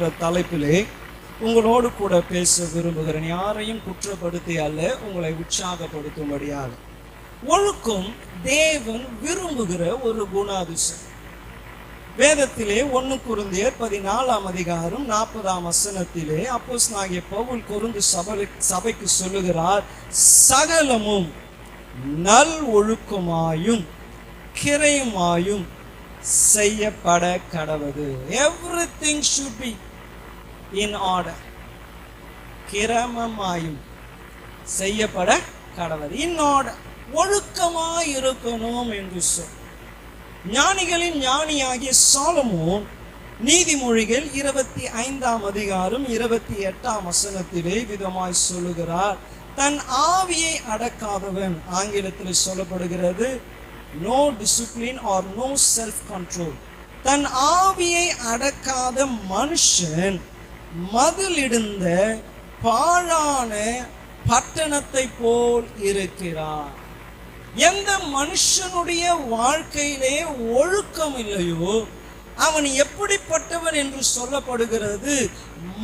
என்ற தலைப்பிலே உங்களோடு கூட பேச விரும்புகிறேன். யாரையும் குற்றப்படுத்தி அல்ல, உங்களை உற்சாகப்படுத்தும்படியாக. ஒழுக்கம் தேவன் விரும்புகிற ஒரு குணாதிசயம். வேதத்திலே 1 கொரிந்தியர் 14ஆம் அதிகாரம் 40ஆம் வசனத்திலே அப்போஸ்தலனாகிய பவுல் கொரிந்து சபைக்கு சொல்லுகிறார், சகலமும் நல் ஒழுக்கமாயும் கிரையுமாயும் செய்யப்பட கடவது. Everything should be in order. கிரமமாயும் செய்யப்பட கடவது. in order. ஒழுக்கமாய் இருக்கணும் என்று சொல். ஞானிகளின் ஞானியாகிய சாலமோன் நீதிமொழிகள் 25ஆம் அதிகாரம் 28ஆம் வசனத்திலே விதமாய் சொல்லுகிறார், தன் ஆவியை அடக்காதவன், ஆங்கிலத்தில் சொல்லப்படுகிறது no discipline or no self control, தன் ஆவியை அடக்காத மனுஷன் மதிலிடுந்த பாழான பட்டணத்தை போல் இருக்கிறார். எந்த மனுஷனுடைய வாழ்க்கையிலே ஒழுக்கம் இல்லையோ அவன் எப்படிப்பட்டவன் என்று சொல்லப்படுகிறது,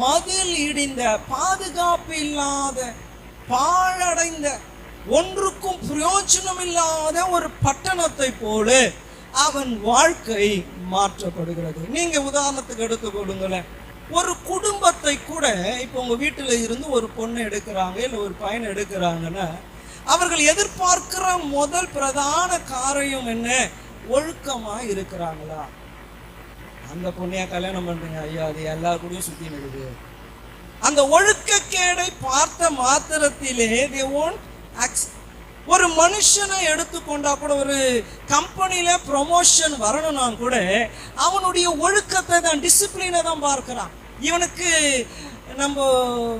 மதில் இடிந்த, பாதுகாப்பு இல்லாத, பாழடைந்த, ஒன்றுக்கும் பிரயோஜனம் இல்லாத ஒரு பட்டணத்தை போல அவன் வாழ்க்கை மாற்றப்படுகிறது. நீங்க உதாரணத்துக்கு எடுத்துக்கொள்ளுங்களேன். ஒரு குடும்பத்தை கூட, இப்போ உங்க வீட்டுல இருந்து ஒரு பொண்ணு எடுக்கிறாங்க இல்லை ஒரு பையனை எடுக்கிறாங்கன்னா அவர்கள் எதிர்பார்க்கிற முதல் பிரதான காரியம் என்ன? ஒழுக்கமா இருக்கிறாங்களா? அந்த பொண்ணையா கல்யாணம் பண்றீங்க, ஐயா அது எல்லாரு கூடயும் சுத்தி நிற்குது. அந்த ஒழுக்கக்கேடை பார்த்த மாத்திரத்திலே they won't accept. ஒரு மனுஷனை எடுத்துக்கொண்டா கூட, ஒரு கம்பெனியில ப்ரொமோஷன் வரணும்னா கூட அவனுடைய ஒழுக்கத்தை தான், டிசிப்ளினை தான் பார்க்கிறான். இவனுக்கு நம்ம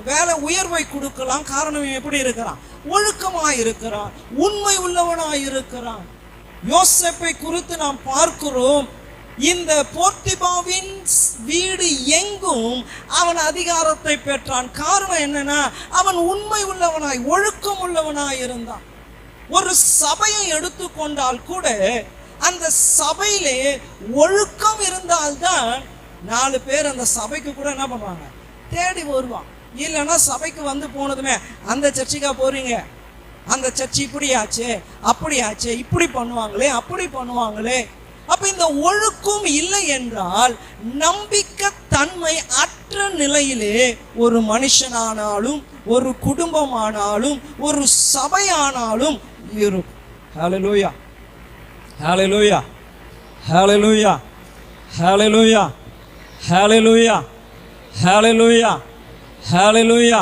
வேலை உயர்வை கொடுக்கலாம், காரணம் எப்படி இருக்கிறான்? ஒழுக்கமாய் இருக்கிறான், உண்மை உள்ளவனாய் இருக்கிறான். யோசேப்பை குறித்து நாம் பார்க்கிறோம், இந்த போர்த்திபாவின் வீடு எங்கும் அவன் அதிகாரத்தை பெற்றான். காரணம் என்னன்னா, அவன் உண்மை உள்ளவனாய் ஒழுக்கம் உள்ளவனாய் இருந்தான். ஒரு சபையை எடுத்துக்கொண்டால் கூட அந்த சபையிலே ஒழுக்கம் இருந்தால்தான் 4 பேர் அந்த சபைக்கு கூட என்ன பண்ணுவாங்க, தேடி வருவான். இல்லைன்னா சபைக்கு வந்து போனதுமே அந்த சர்ச்சுக்கா போறீங்க, அந்த சர்ச்சு இப்படி ஆச்சே, அப்படி ஆச்சே, இப்படி பண்ணுவாங்களே, அப்படி பண்ணுவாங்களே. அப்ப இந்த ஒழுக்கம் இல்லை என்றால் நம்பிக்கை தன்மை அற்ற நிலையிலே ஒரு மனுஷனானாலும், ஒரு குடும்பமானாலும், ஒரு சபையானாலும் இருக்கும். ஹல்லேலூயா, ஹல்லேலூயா, ஹல்லேலூயா, ஹல்லேலூயா, ஹல்லேலூயா, ஹல்லேலூயா, ஹல்லேலூயா.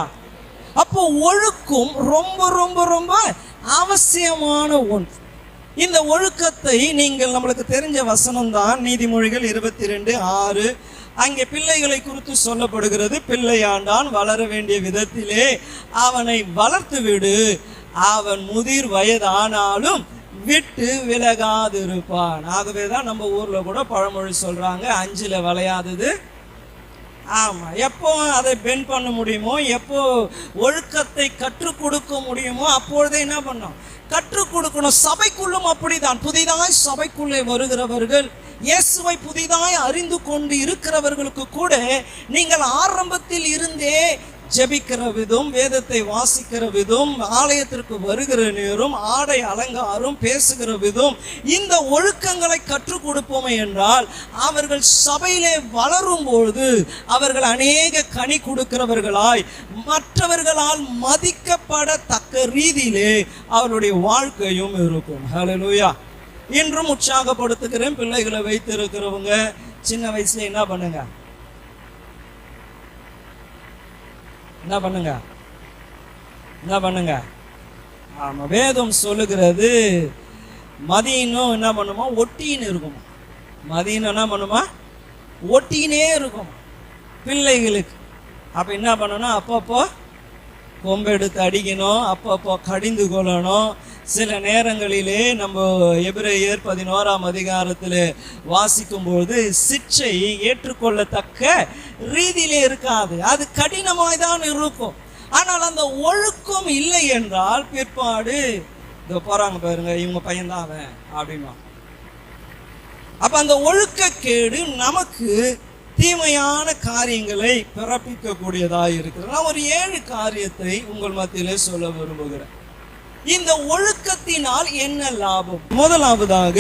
அப்போ ஒழுக்கம் ரொம்ப ரொம்ப ரொம்ப அவசியமான ஒன்று. இந்த ஒழுக்கத்தை நீங்கள், நம்மளுக்கு தெரிஞ்ச வசனம் தான் நீதிமொழிகள் 22:6. அங்கே பிள்ளைகளை குறித்து சொல்லப்படுகிறது, பிள்ளையாண்டான் வளர வேண்டிய விதத்திலே அவனை வளர்த்து விடு, அவன் முதிர் வயதானாலும் விட்டு விலகாதிருப்பான். ஆகவே தான் நம்ம ஊர்ல கூட பழமொழி சொல்றாங்க, 5ல் வளையாதது. ஆமா, எப்போ அதை பெண்ட் பண்ண முடியுமோ, எப்போ ஒழுக்கத்தை கற்றுக் கொடுக்க முடியுமோ அப்பொழுதே என்ன பண்ணோம், கற்றுக் கொடுக்கணும். சபைக்குள்ளும் அப்படிதான். புதிதாய் சபைக்குள்ளே வருகிறவர்கள், இயேசுவை புதிதாய் அறிந்து கொண்டு இருக்கிறவர்களுக்கு கூட நீங்கள் ஆரம்பத்தில் இருந்தே ஜெபிக்கிற விதம், வேதத்தை வாசிக்கிற விதம், ஆலயத்திற்கு வருகிற நேரம், ஆடை அலங்காரம், பேசுகிற விதம், இந்த ஒழுக்கங்களை கற்றுக் கொடுப்போமே என்றால் அவர்கள் சபையிலே வளரும் பொழுது அவர்கள் அநேக கனி கொடுக்கிறவர்களாய், மற்றவர்களால் மதிக்கப்படத்தக்க ரீதியிலே அவருடைய வாழ்க்கையும் இருக்கும். ஹல்லேலூயா. இன்றும் உற்சாகப்படுத்துகிறேன். பிள்ளைகளை வைத்திருக்கிறவங்க சின்ன வயசுல என்ன பண்ணுங்க, என்ன பண்ணுங்க, என்ன பண்ணுங்க. ஆமா, வேதம் சொல்லுகிறது மதியம் என்ன பண்ணுமா, ஒட்டின்னு இருக்குமா. மதியம் என்ன பண்ணுமா, ஒட்டினே இருக்கும் பிள்ளைகளுக்கு. அப்ப என்ன பண்ணணும், அப்பப்போ கொம்பெடுத்து அடிக்கணும், அப்பப்போ கடிந்து கொள்ளணும். சில நேரங்களிலே நம்ம எபிரேயர் 11ஆம் அதிகாரத்தில் வாசிக்கும்போது சிற்றை ஏற்றுக்கொள்ளத்தக்க ரீதியிலே இருக்காது, அது கடினமாய் தான் இருக்கும். ஆனால் அந்த ஒழுக்கம் இல்லை என்றால் பிற்பாடு இதோ போறாங்க பாருங்க, இவங்க பையன்தான் அவன் அப்படிமா. அப்ப அந்த ஒழுக்கக்கேடு நமக்கு தீமையான காரியங்களை பிறப்பிக்க கூடியதாக இருக்கிறது. நான் ஒரு 7 காரியத்தை உங்கள் மத்தியிலே சொல்ல விரும்புகிறேன். இந்த ஒழுக்கத்தினால் என்ன லாபம்? முதலாவதாக,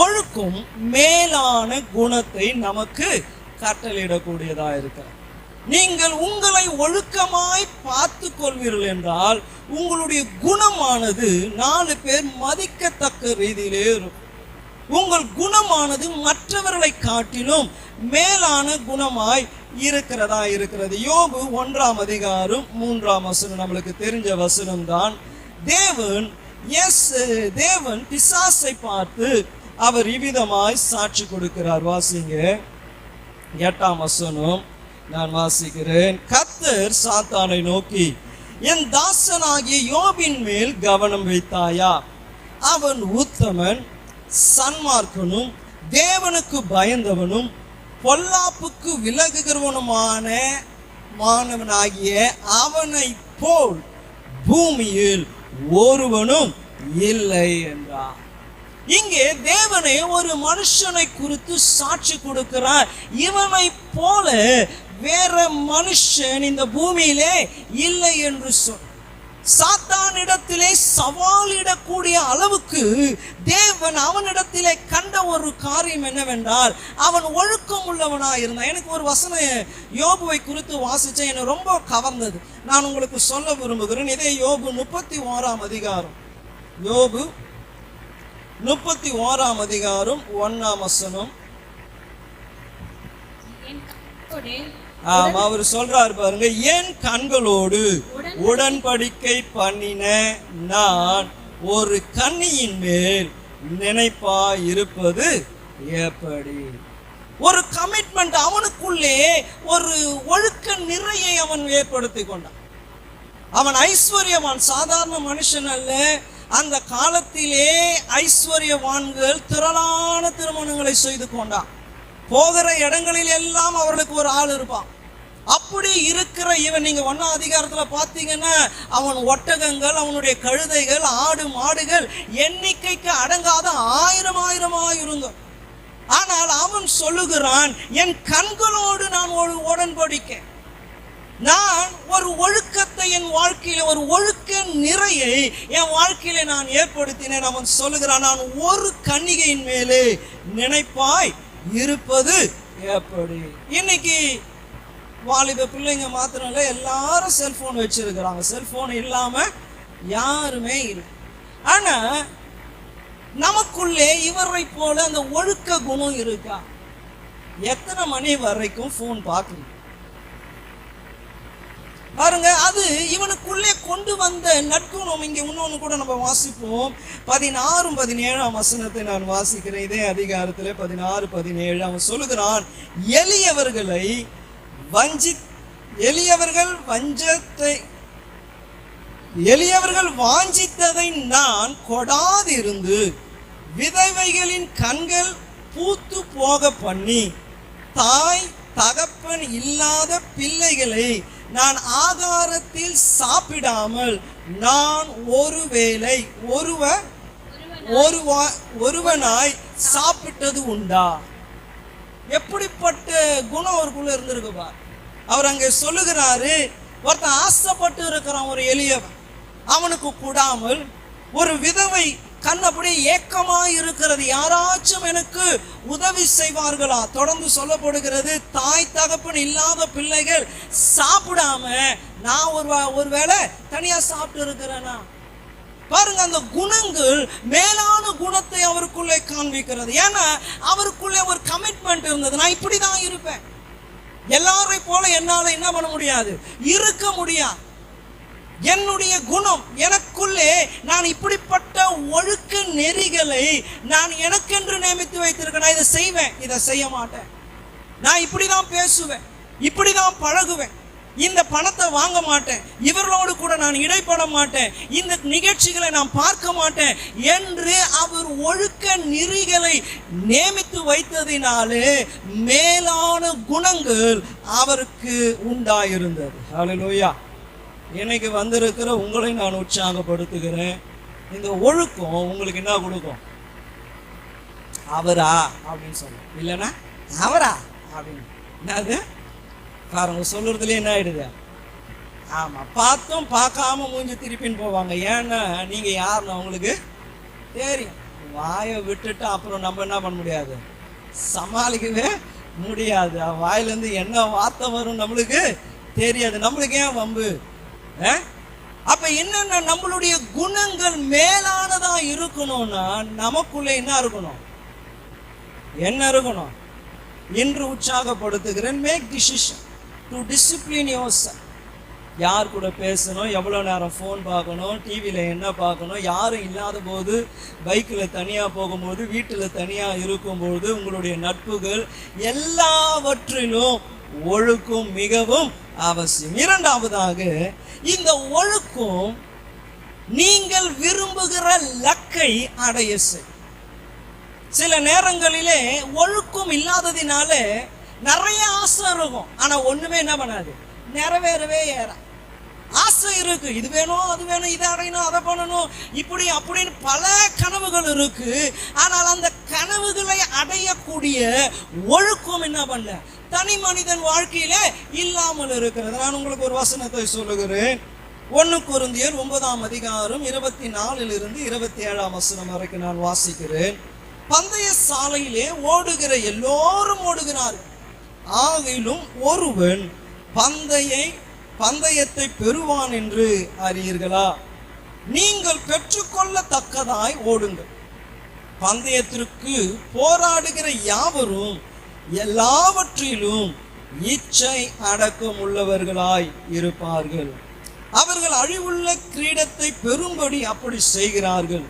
ஒழுக்கம் மேலான குணத்தை நமக்கு கட்டளையிடக்கூடியதாக இருக்கிறது. நீங்கள் உங்களை ஒழுக்கமாய் பார்த்து கொள்வீர்கள் என்றால் உங்களுடைய குணமானது 4 பேர் மதிக்கத்தக்க ரீதியிலே இருக்கும். உங்கள் குணமானது மற்றவர்களை காட்டிலும் மேலான குணமாய் இருக்கிறது. யோபு 1ஆம் அதிகாரம் 3ஆம் வசனம் நம்மளுக்கு தெரிஞ்ச வசனம் தான். தேவன் பிசாசை பார்த்து அவர் இவ்விதமாய் சாட்சி கொடுக்கிறார். வாசிங்க 8ஆம் வசனம். நான் வாசிக்கிறேன். கர்த்தர் சாத்தானை நோக்கி, என் தாசனாகிய யோபின் மேல் கவனம் வைத்தாயா? அவன் உத்தமன், சன்மார்க்கனும், தேவனுக்கு பயந்தவனும், பொல்லாப்புக்கு விலகுகிறவனுமானவனாகிய அவனை போல் பூமியில் ஒருவனும் இல்லை என்றார். இங்கே தேவனே ஒரு மனுஷனை குறித்து சாட்சி கொடுக்கிறார். இவனை போல வேற மனுஷன் இந்த பூமியிலே இல்லை என்று சொல். சாத்தானிடத்திலே சவாலிடக்கூடிய அளவுக்கு தேவன் அவனிடத்திலே கண்ட ஒரு காரியம் என்னவென்றால், அவன் ஒழுக்கம் உள்ளவனாக இருந்தான். எனக்கு ஒரு வசனம் யோபுவை குறித்து வாசிச்சேன், எனக்கு ரொம்ப கவர்ந்தது. நான் உங்களுக்கு சொல்ல விரும்புகிறேன். இதே யோபு 31ஆம் அதிகாரம். யோபு 31ஆம் அதிகாரம் 1ஆம் வசனம். அவர் சொல்றாரு பாருங்க, என் கண்களோடு உடன்படிக்கை பண்ணின நான் ஒரு கன்னியின் மேல் நினைப்பா இருப்பது எப்படி? ஒரு கமிட்மெண்ட், அவனுக்குள்ளே ஒரு ஒழுக்க நிறையை அவன் ஏற்படுத்தி கொண்டான். அவன் ஐஸ்வர்யவான், சாதாரண மனுஷன் அல்ல. அந்த காலத்திலே ஐஸ்வர்யவான்கள் திரளான திருமணங்களை செய்து கொண்டான். போகிற இடங்களில் எல்லாம் அவர்களுக்கு ஒரு ஆள் இருப்பான். அப்படி இருக்கிற இவன், நீங்க 1ஆம் அதிகாரத்துல பாத்தீங்கன்னா, அவன் ஒட்டகங்கள், அவனுடைய கழுதைகள், ஆடு மாடுகள் எண்ணிக்கைக்கு அடங்காத 1000 இருங்க. ஆனால் அவன் சொல்லுகிறான், என் கண்களோடு நான் ஒரு உடன்படிக்க, நான் ஒரு ஒழுக்கத்தை என் வாழ்க்கையில, ஒரு ஒழுக்க நிறையை என் வாழ்க்கையில நான் ஏற்படுத்தினேன். அவன் சொல்லுகிறான், நான் ஒரு கன்னிகையின் மேலே நினைப்பாய் இருப்பது எப்படி? இன்னைக்கு வாலிப பிள்ளைங்க மாத்திரம் இல்லை, எல்லாரும் செல்போன் வச்சிருக்கிறாங்க. செல்போன் இல்லாம யாருமே இல்லை. ஆனா நமக்குள்ளே இவரை போல அந்த ஒழுக்க குணம் இருக்கா? எத்தனை மணி வரைக்கும் போன் பார்க்கணும் பாருங்க. அது இவனுக்குள்ளே கொண்டு வந்த நற்குணம். இங்க இன்னொன்னு கூட நம்ம வாசிப்போம். 16, 17ஆம் வசனத்தை நான் வாசிக்கிறேன். இதே அதிகாரத்திலே 16, 17 அவன் சொல்லுகிறான், எளியவர்கள் வாஞ்சித்ததை நான் கொடாதிருந்து விதவைகளின் கண்கள் பூத்து போக பண்ணி, தாய் தகப்பன் இல்லாத பிள்ளைகளை நான் ஆகாரத்தில் சாப்பிடாமல் நான் ஒருவனாய் சாப்பிட்டது உண்டா? எப்படிப்பட்ட குணம் அவருக்குள்ள இருந்திருக்கு பார். அவர் அங்கே சொல்லுகிறாரு, ஒருத்தன் ஆசைப்பட்டு இருக்கிறான், ஒரு எளியவன், அவனுக்கு கூடாமல் ஒரு விதவை கண் அப்படியே ஏக்கமாய் இருக்கிறது, யாராச்சும் எனக்கு உதவி செய்வார்களா? தொடர்ந்து சொல்லப்படுகிறது, தாய் தகப்பன் இல்லாத பிள்ளைகள் சாப்பிடாம நான் ஒருவேளை தனியா சாப்பிட்டு இருக்கிறேனா? பாருங்க, அந்த குணங்கள் மேலான குணத்தை அவருக்குள்ளே காண்பிக்கிறது. ஏன்னா அவருக்குள்ளே ஒரு கமிட்மெண்ட் இருந்தது. நான் இப்படிதான் இருப்பேன், எல்லாரை போல என்னால என்ன பண்ண முடியாது, இருக்க முடியாது. என்னுடைய குணம், எனக்குள்ளே நான் இப்படிப்பட்ட ஒழுக்க நெறிகளை நான் எனக்கென்று நியமித்து வைத்திருக்கேன். நான் இதை செய்வேன், இதை செய்ய மாட்டேன், நான் இப்படிதான் பேசுவேன், இப்படிதான் பழகுவேன், இந்த பணத்தை வாங்க மாட்டேன், இவர்களோடு கூட நான் இடைப்பட மாட்டேன், இந்த நிகழ்ச்சிகளை நான் பார்க்க மாட்டேன் என்று அவர் ஒழுக்க நெறிகளை நியமித்து வைத்ததினாலே மேலான குணங்கள் அவருக்கு உண்டாயிருந்தது. ஹல்லேலூயா. இன்னைக்கு வந்திருக்கிற உங்களை நான் உற்சாகப்படுத்துகிறேன். இந்த ஒழுக்கம் உங்களுக்கு என்ன கொடுக்கும்? அவரா அப்படின்னு சொல்ல, இல்லைன்னா அவரா அப்படின்னு. என்னது பாருங்க, சொல்றதுல என்ன ஆயிடுது? ஆமா, பார்த்தும் பார்க்காம மூஞ்சி திருப்பின்னு போவாங்க. ஏன்னா நீங்க யாருன்னு அவங்களுக்கு தெரியும். வாயை விட்டுட்டு அப்புறம் நம்ம என்ன பண்ண முடியாது, சமாளிக்கவே முடியாது. வாயிலேருந்து என்ன வார்த்தை வரும் நம்மளுக்கு தெரியாது. நம்மளுக்கு ஏன் வம்பு? அப்ப என்னன்னா, நம்மளுடைய குணங்கள் மேலானதா இருக்கணும்னா நமக்குள்ள என்ன இருக்கணும்? என்ன இருக்கணும்? இன்று உற்சாகப்படுத்துகிறேன். Make decision to discipline yourself. யார் கூட பேசணும், எவ்வளோ நேரம் ஃபோன் பார்க்கணும், டிவியில் என்ன பார்க்கணும், யாரும் இல்லாத போது, பைக்கில் தனியாக போகும்போது, வீட்டில் தனியாக இருக்கும்போது, உங்களுடைய நட்புகள் எல்லாவற்றிலும் ஒழுக்கம் மிகவும் அவசியம். இரண்டாவதாக, இந்த ஒழுக்கம் நீங்கள் விரும்புகிற லக்கை அடைய செய். சில நேரங்களிலே ஒழுக்கம் இல்லாததினால நிறைய ஆசை இருக்கும், ஆனா ஒண்ணுமே என்ன பண்ணாது, நிறைவேறவே ஏறா. ஆசை இருக்கு, இது வேணும் அது வேணும், இதை அடையணும் அதை பண்ணணும், இப்படி அப்படின்னு பல கனவுகள் இருக்கு. ஆனால் அந்த கனவுகளை அடையக்கூடிய ஒழுக்கம் என்ன பண்ண தனி மனிதன் வாழ்க்கையில இல்லாமல் இருக்கிறது. நான் உங்களுக்கு ஒரு வசனத்தை சொல்லுகிறேன். 1 கொரிந்தியர் 9ஆம் அதிகாரம் 24 27 வசனம் வரைக்கும் நான் வாசிக்கிறேன். பந்தய சாலையிலே ஓடுகிற எல்லோரும் ஓடுகிறார்கள், ஆகிலும் ஒருவன் பந்தயத்தை பெறுவான் என்று அறியீர்களா? நீங்கள் பெற்றுக்கொள்ளத்தக்கதாய் ஓடுங்கள். பந்தயத்திற்கு போராடுகிற யாவரும் எல்லாவற்றிலும் இச்சை அடக்கம் உள்ளவர்களாய் இருப்பார்கள். அவர்கள் அழிவுள்ள கிரீடத்தை பெறும்படி அப்படி செய்கிறார்கள்,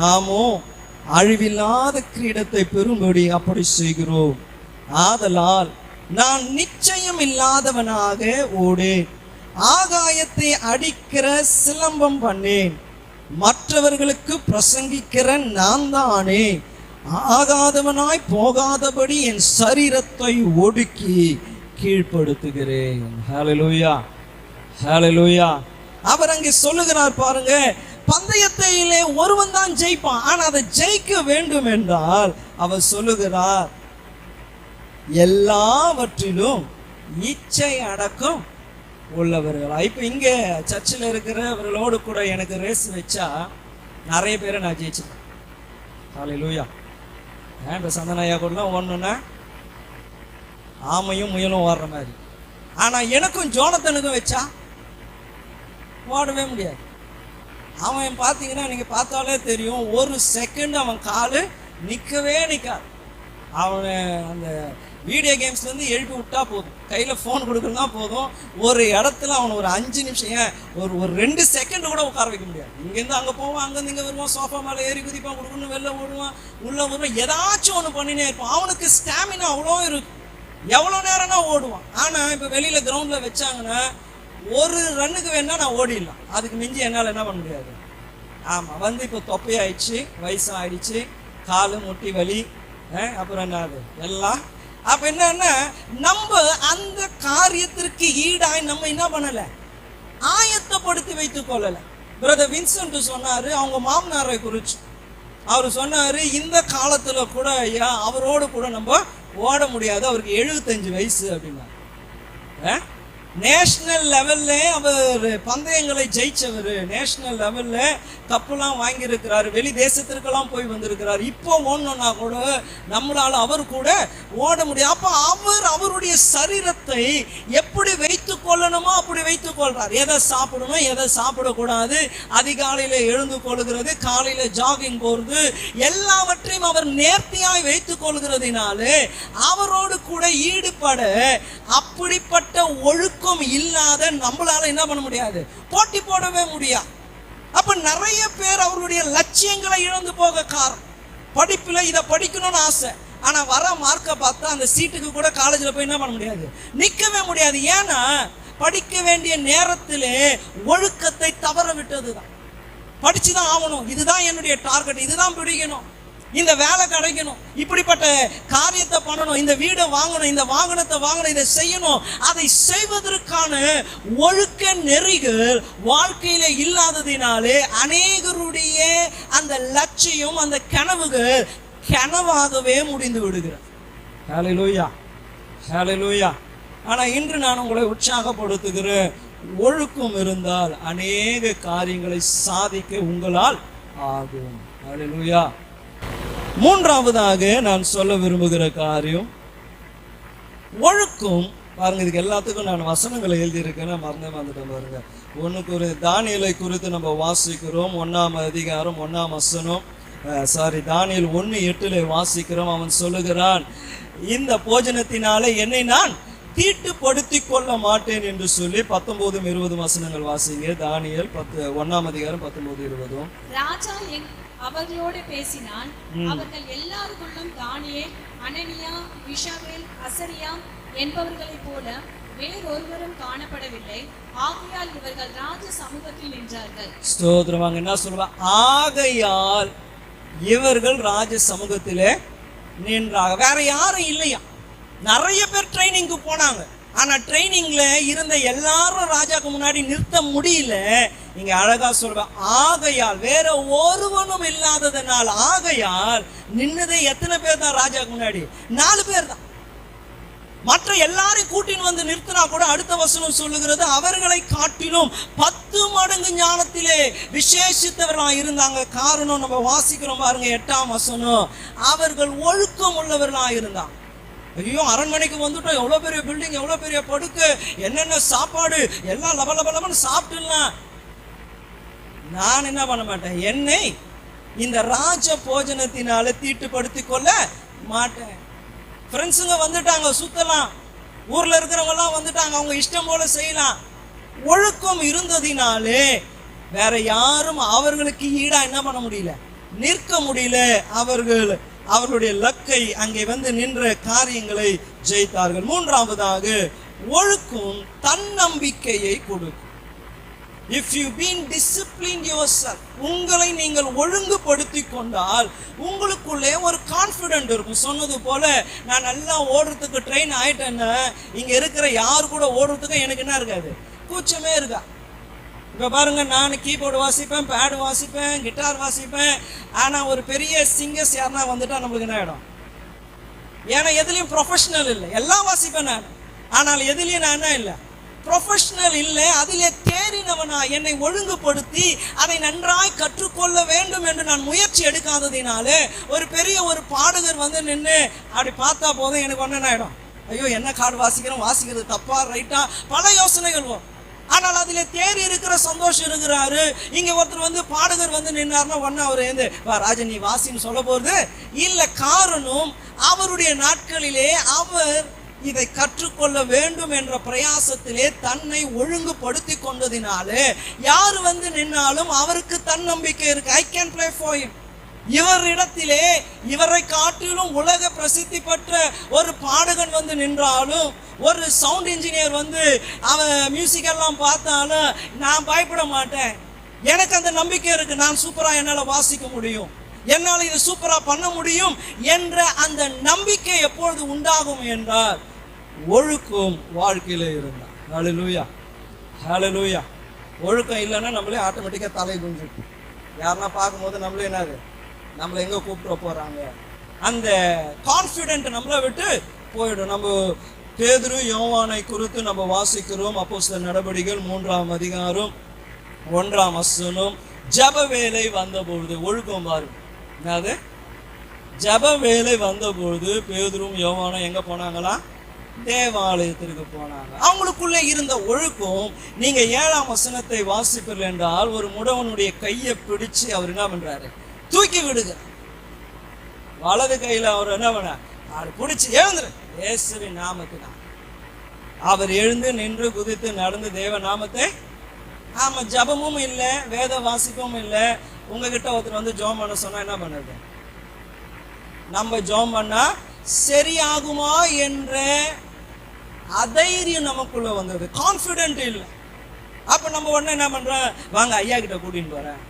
நாமோ அழிவில்லாத கிரீடத்தை பெறும்படி அப்படி செய்கிறோம். ஆதலால் நான் நிச்சயம் இல்லாதவனாக ஓடேன், ஆகாயத்தை அடிக்கிற சிலம்பம் பண்ணேன், மற்றவர்களுக்கு பிரசங்கிக்கிற நான் தானே ஆகாதவனாய் போகாதபடி என் சரீரத்தை ஒடுக்கி கீழ்ப்படுத்துகிறேன். ஹல்லேலூயா, ஹல்லேலூயா. அவர் அங்கே சொல்லுகிறார் பாருங்க, பந்தயத்திலே ஒருவன் தான் ஜெயிப்பான், ஆனா அதை ஜெயிக்க வேண்டும் என்றால் அவர் சொல்லுகிறார், எல்லாவற்றிலும் இச்சை அடக்கம் உள்ளவர்களா. இப்ப இங்க சர்ச்சில் இருக்கிறவர்களோடு கூட எனக்கு ரேஸ் வச்சா நிறைய பேரை நான் ஜெயிச்சிருக்கேன். ஹல்லேலூயா. இப்போ சந்தனையா கூடலாம் ஒன்றுன்னா ஆமையும் முயலும் ஓடுற மாதிரி. ஆனா எனக்கும் ஜோனத்தனுக்கும் வச்சா ஓடவே முடியாது. அவன் பார்த்தீங்கன்னா நீங்க பார்த்தாலே தெரியும், ஒரு செகண்ட் அவன் காலு நிற்கவே நிற்காது. அவனை அந்த வீடியோ கேம்ஸ்லேருந்து எழுப்பி விட்டா போதும், கையில் ஃபோன் கொடுக்கணும்னா போதும், ஒரு இடத்துல அவனை ஒரு 5 நிமிஷம், ஏன் ஒரு 2 செகண்ட் கூட உட்கார வைக்க முடியாது. இங்கேருந்து அங்கே போவான், அங்கேருந்து இங்கே வருவான், சோஃபா மேலே ஏறி குதிப்பான், கொடுக்கணும் வெளில ஓடுவான், உள்ளே வருவான், ஏதாச்சும் ஒன்று பண்ணினே இருப்பான். அவனுக்கு ஸ்டாமினா அவ்வளோ இருக்கு, எவ்வளோ நேரம்னா ஓடுவான். ஆனால் இப்போ வெளியில் கிரவுண்டில் வச்சாங்கன்னா ஒரு ரன்னுக்கு வேணா நான் ஓடிடலாம், அதுக்கு மிஞ்சி என்னால் என்ன பண்ண முடியாது. ஆமாம், வந்து இப்போ தொப்பையாயிடுச்சு, வயசாகிடுச்சு, காலு முட்டி வலி, அப்புறம் என்னது எல்லாம். அப்ப என்னன்னா, நம்ம அந்த காரியத்திற்கு ஈடாய் நம்ம என்ன பண்ணல, ஆயத்தப்படுத்தி வைத்துக் கொள்ளல. பிரதர் வின்சென்ட் சொன்னாரு அவங்க மாமனாரை குறிச்சு, அவர் சொன்னாரு, இந்த காலத்துல கூட அவரோடு கூட நம்ம ஓட முடியாது, அவருக்கு 75 வயசு அப்படின்னா. நேஷனல் லெவல்ல அவர் பந்தயங்களை ஜெயிச்சவர், நேஷனல் லெவல்ல கப்பெல்லாம் வாங்கியிருக்கிறாரு, வெளி தேசத்திற்கெல்லாம் போய் வந்திருக்கிறார். இப்போ ஓடணும்னா கூட நம்மளால அவர் கூட ஓட முடியும். அப்ப அவருடைய சரீரத்தை எப்படி வைத்துக் கொள்ளணுமோ அப்படி வைத்துக் கொள்றார். எதை சாப்பிடணும், எதை சாப்பிடக்கூடாது, அதிகாலையில எழுந்து கொள்கிறது, காலையில ஜாகிங் போறது, எல்லாவற்றையும் அவர் நேர்த்தியாய் வைத்துக் கொள்கிறதுனாலே அவரோடு கூட ஈடுபட அப்படிப்பட்ட ஒழுக்கம் இல்லாத நம்மளால என்ன பண்ண முடியாது, போட்டி போடவே முடியாது. அப்ப நிறைய பேர் அவருடைய லட்சியங்களை இழந்து போக காரணம், படிப்புல இதை படிக்கணும்னு ஆசை, ஆனா வர மார்க்க பார்த்தா அந்த சீட்டுக்கு கூட காலேஜ்ல போய் என்ன பண்ண முடியாது, நிக்கவே முடியாது. ஏன்னா படிக்க வேண்டிய நேரத்திலே ஒழுக்கத்தை தவற விட்டதுதான். படிச்சுதான் ஆகணும், இதுதான் என்னுடைய டார்கெட், இதுதான் பிடிக்கணும், இந்த வேலை கிடைக்கணும், இப்படிப்பட்ட காரியத்தை பண்ணணும், இந்த வீடை வாங்கணும், இந்த வாகனத்தை வாங்கணும், இதை செய்யணும். அதை செய்வதற்கான ஒழுக்க நெறிகள் வாழ்க்கையில இல்லாததினாலே அநேகருடைய அந்த லட்சியம், அந்த கனவுகள் கனவாகவே முடிந்து விடுகிறது. ஹல்லேலூயா, ஹல்லேலூயா. ஆனா இன்று நான் உங்களை உற்சாகப்படுத்துகிறேன், ஒழுக்கம் இருந்தால் அநேக காரியங்களை சாதிக்க உங்களால் ஆகும். ஹல்லேலூயா. மூன்றாவதாக நான் சொல்ல விரும்புகிற காரியம் ஒழுக்கம். பாருங்க, இதுக்கு எல்லாத்துக்கும் நான் வசனங்களை எழுதியிருக்கேன், மறந்துட்டேன் பாருங்க. ஒன்று தானியேலை குறித்து நம்ம வாசிக்கிறோம், 1ஆம் அதிகாரம் 1ஆம் வசனம். தானியேல் 1:8 வாசிக்கிறோம். அவன் சொல்லுகிறான், இந்த போஜனத்தினாலே என்னை நான் தீட்டுப்படுத்தி கொள்ள மாட்டேன் என்று சொல்லி 19-20 வசனங்கள் வாசிங்க. தானியேல் 1ஆம் அதிகாரம் 19-20. ராஜா அவர்களோடு பேசினான். அவர்கள் எல்லாருக்குள்ளும் தானியேல், அனனியா, மிஷாவேல், அசரியா என்பவர்களைப் போல வேறொருவரும் காணப்படவில்லை. ஆகையால் இவர்கள் ராஜ சமூகத்தில் நின்றார்கள். ஸ்தோத்திரம். வாங்க, என்ன சொல்லுவா? ஆகையால் இவர்கள் ராஜ சமூகத்திலே நின்றாங்க. வேற யாரும் இல்லையா? நிறைய பேர் ட்ரைனிங்க்கு போனாங்க, ஆனா ட்ரைனிங்ல இருந்த எல்லாரும் ராஜாக்கு முன்னாடி நிறுத்த முடியல. இங்க அழகா சொல்ற, ஆகையால் வேற ஒருவனும் இல்லாததனால். ஆகையால் நின்னதே எத்தனை பேர் தான் ராஜாக்கு முன்னாடி? 4 பேர் தான். மற்ற எல்லாரையும் கூட்டின்னு வந்து நிறுத்தினா கூட அடுத்த வசனம் சொல்லுகிறது, அவர்களை காட்டிலும் 10 மடங்கு ஞானத்திலே விசேஷித்தவர்களா இருந்தாங்க. காரணம் நம்ம வாசிக்கிறோம் பாருங்க, 8ஆம் வசனம். அவர்கள் ஒழுக்கம் உள்ளவர்களா இருந்தாங்க. ஐயோ, அரண்மனைக்கு வந்துட்டோம், எவ்வளோ பெரிய பில்டிங், எவ்வளோ பெரிய படுக்கை, என்னென்ன சாப்பாடு, எல்லாம் லபலபலன்னு சாப்பிட்டுலாம். நான் என்ன பண்ண மாட்டேன், என்னை இந்த ராஜ போஜனத்தினால தீட்டுப்படுத்தி கொள்ள மாட்டேன். ஃப்ரெண்ட்ஸுங்க வந்துட்டாங்க, சுத்தலாம். ஊர்ல இருக்கிறவங்கலாம் வந்துட்டாங்க, அவங்க இஷ்டம் போல செய்யலாம். ஒழுக்கம் இருந்ததினாலே வேற யாரும் அவர்களுக்கு ஈடா என்ன பண்ண முடியல, நிற்க முடியல. அவர்களுடைய லக்கை அங்கே வந்து நின்ற காரியங்களை ஜெயித்தார்கள். மூன்றாவதாக ஒழுக்கம் தன்னம்பிக்கையை கொடுக்கும். If you been disciplined yourself, உங்களை நீங்கள் ஒழுங்குபடுத்தி கொண்டால் உங்களுக்குள்ளே ஒரு கான்ஃபிடென்ட் இருக்கும். சொன்னது போல, நான் நல்லா ஓடுறதுக்கு ட்ரெயின் ஆயிட்டேன்னா இங்க இருக்கிற யாரு கூட ஓடுறதுக்கு எனக்கு என்ன இருக்காது, கூச்சமே இருக்கா. இப்போ பாருங்க, நான் கீபோர்டு வாசிப்பேன், பேடு வாசிப்பேன், கிட்டார் வாசிப்பேன். ஆனால் ஒரு பெரிய சிங்கர்ஸ் யாருன்னா வந்துட்டா நம்மளுக்கு என்ன ஆகிடும்? ஏன்னா எதுலேயும் ப்ரொஃபஷனல் இல்லை. எல்லாம் வாசிப்பேன் நான், ஆனால் எதுலேயும் நான் என்ன இல்லை, ப்ரொஃபஷனல் இல்லை. அதிலே தேறினவனா என்னை ஒழுங்குபடுத்தி அதை நன்றாய் கற்றுக்கொள்ள வேண்டும் என்று நான் முயற்சி எடுக்காததினால ஒரு பெரிய ஒரு பாடகர் வந்து நின்று அப்படி பார்த்தா போதும் எனக்கு ஒன்று என்ன ஆகிடும், ஐயோ என்ன கார்டு வாசிக்கிறது தப்பா ரைட்டா, பல யோசனைகள் வரும். ஆனால் அதிலே தேறி இருக்கிற சந்தோஷம் இருக்கிறாரு. இங்க ஒருத்தர் வந்து பாடகர் வந்து நின்னாருன்னா ஒன்னு அவர் வந்து ராஜன் நீ வாசின்னு சொல்ல போறது இல்லை. காரணம், அவருடைய நாட்களிலே அவர் இதை கற்றுக்கொள்ள வேண்டும் என்ற பிரயாசத்திலே தன்னை ஒழுங்குபடுத்தி கொண்டதினாலே யார் வந்து நின்னாலும் அவருக்கு தன்னம்பிக்கை இருக்கு. I can play for him. இவரிடத்திலே இவரை காட்டிலும் உலக பிரசித்தி பெற்ற ஒரு பாடகன் வந்து நின்றாலும், ஒரு சவுண்ட் இன்ஜினியர் வந்து அவன் மியூசிக் எல்லாம் பார்த்தாலும் நான் பயப்பட மாட்டேன். எனக்கு அந்த நம்பிக்கை இருக்கு, நான் சூப்பரா என்னால் வாசிக்க முடியும், என்னால் இதை சூப்பரா பண்ண முடியும் என்ற அந்த நம்பிக்கை எப்பொழுது உண்டாகும் என்றால் ஒழுக்கம் வாழ்க்கையில இருந்தா. ஹல்லேலூயா, ஹல்லேலூயா. ஒழுக்கம் இல்லைன்னா நம்மளே ஆட்டோமேட்டிக்கா தலை குஞ்சிடும். யாருன்னா பார்க்கும்போது நம்மளே என்னது, நம்மளை எங்க கூப்பிட்டு போறாங்க, அந்த கான்ஃபிடென்ட் நம்மளை விட்டு போயிடும். நம்ம பேதுரு யோவானை குறித்து நம்ம வாசிக்கிறோம். அப்போஸ்தலர் நடபடிகள் 3ஆம் அதிகாரம் 1ஆம் வசனம். ஜப வேலை வந்தபொழுது, ஒழுக்கம் பாருங்க என்னது, ஜப வேலை வந்தபொழுது பேதுரும் யோவானும் எங்க போனாங்களா, தேவாலயத்திற்கு போனாங்க. அவங்களுக்குள்ளே இருந்த ஒழுக்கம். நீங்க 7ஆம் வசனத்தை வாசிப்பீர்கள் என்றால், ஒரு முடவனுடைய கையை பிடிச்சு அவர் என்ன பண்றாரு, தூக்கி விடுங்க. வலது கையில அவர் என்ன பண்ண, அவர் பிடிச்சி எழுந்துரு இயேசுவின் நாமத்தினால். அவர் எழுந்து நின்று குதித்து நடந்து தேவ நாமத்தை, ஆமா ஜபமும் இல்லை, வேத வாசிப்பும் இல்லை. உங்ககிட்ட ஒருத்தர் வந்து ஜோம் பண்ண சொன்னா என்ன பண்ணுறது, நம்ம ஜோம் பண்ணா சரியாகுமா என்ற அதைரியம் நமக்குள்ள வந்தது, கான்ஃபிடென்ட் இல்லை. அப்ப நம்ம உடனே என்ன பண்றோம், வாங்க ஐயா கிட்ட கூட்டின்னு போறேன்,